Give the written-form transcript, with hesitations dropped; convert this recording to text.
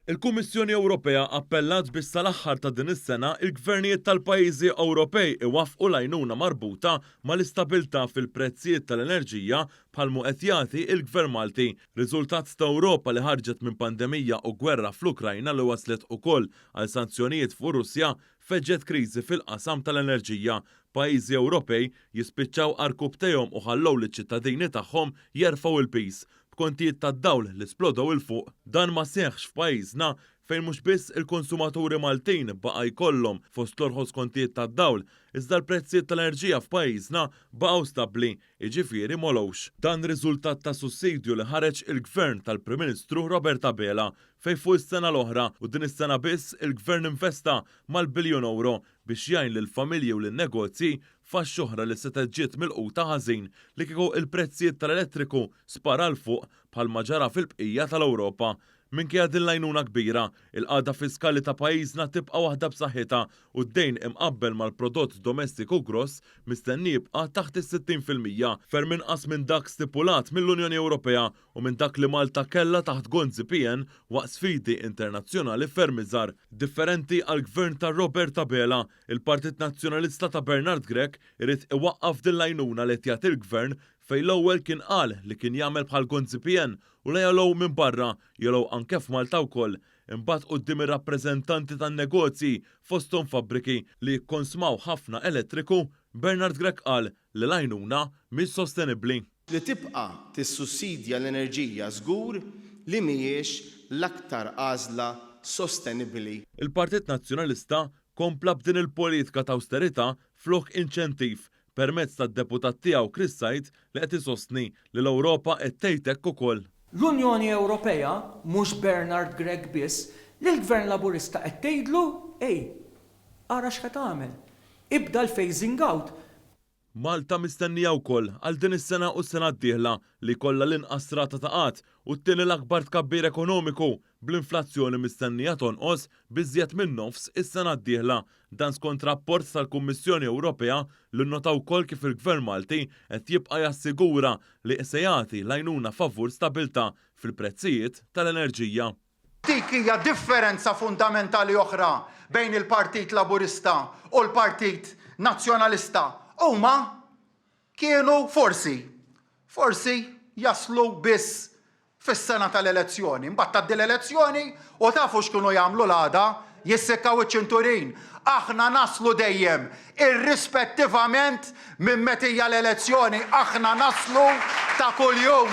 Il-Kummissjoni Ewropea appellat biex sal-aħħar ta' din is-sena il-gvernijiet tal-pajjiżi Ewropej iwaffqu l-għajnuna marbuta mal-istabilità fil-prezzijiet tal-enerġija bħalma qed jagħti il-Gvern Malti. Riżultat ta' Ewropa li ħarġet minn pandemija u gwerra fl-Ukrajna li waslet ukoll għal sanzjonijiet fuq Russja feġġet kriżi fil-qasam tal-enerġija. Pajjiżi Ewropej jispiċċaw arku btejhom u ħallew liċ-ċittadini tagħhom jerfgħu il-piż b'kontijiet tad-dawl li splodew il fuq. Dan ma seħħx f'pajjiżna fejn mhux biss il-konsumaturi Maltin baqa' jkollhom fost l-orħos kontijiet tad-dawl, iżda l-prezzijiet tal-enerġija f'pajjiżna baqgħu stabbli, jiġifieri molowx. Dan riżultat ta' sussidju li ħareġ il-Gvern tal-Prim Ministru Robert Abela fejn fuq is-sena l-oħra u din is-sena biss il-Gvern investa mal-biljun euro biex jgħin lill-familji u lin-negozji fax-xoħra li seta' ġiet milquta ħażin li kieku il-prezzijiet tal-elettriku spara l fuq bħalma ġara fil-bqija tal-Ewropa. Minkejja din l-għajnuna kbira, il-qagħda fiskali ta' pajjiżna tibqa' waħda b'saħħitha u d-dejn imqabbel mal-prodott domestiku gross mistenni jibqa' taħt is-60% ferm inqas minn dak stipulat mill-Unjoni Ewropea u minn dak li Malta kellha taħt GNZPN waqt sfidi internazzjonali ferm iżgħar. Differenti għall-Gvern ta' Robert Abela, il-Partit Nazzjonalista ta' Bernard Grech irid iwaqqaf din l-għajnuna li jagħti il-Gvern fejn l-ewwel kien qal li kien jagħmel bħal GNZPN u la jagħlow minn barra jagħlow anke f'Malta wkoll. Imbagħad quddiem ir-rappreżentanti tan-negozji fosthom fabbriki li jikkonsmaw ħafna elettriku, Bernard Grech qal li l-għajnuna mhix sostenibbli. Li tibqa' tissussidja l-enerġija żgur li mhijiex l-aktar għażla sostenibbli. Il-Partit Nazzjonalista kompla b'din il-politika ta' awsterità flok inċentiv permezz tad-deputat tiegħu Chris Said li qed isostni li l-Ewropa qed tgħidlek ukoll. L-Unjoni Ewropea mhux Bernard Grech biss li l-Gvern Laburista qed tgħidlu ara x'qed tagħmel. Ibda l-phasing out. Malta mistennija wkoll għal din is-sena u s-sena d-dieħla li kollha l-inqas rata ta' qatt u t-tieni l-akbar tkabbir ekonomiku bl-inflazzjoni mistennija tonqos biżjed minn nofs is-sena d-dieħla. Dan skont rapport tal-Kummissjoni Ewropea li nnota wkoll kif il-Gvern Malti qed jibqa' jassigura li se jagħti l-għajnuna favur stabbiltà fil-prezzijiet tal-enerġija. Dik hija differenza fundamentali oħra bejn il-Partit Laburista u l-Partit Nazzjonalista. Huma kienu forsi jaslu biss fis-sena tal-elezzjoni. Mbagħad tgħaddi l-elezzjoni u tafu x'kienu jagħmlu l-għada jissekkaw iċ-ċinturin. Aħna naslu dejjem irrispettivament minn meta hija l-elezzjoni, aħna naslu ta' kuljum.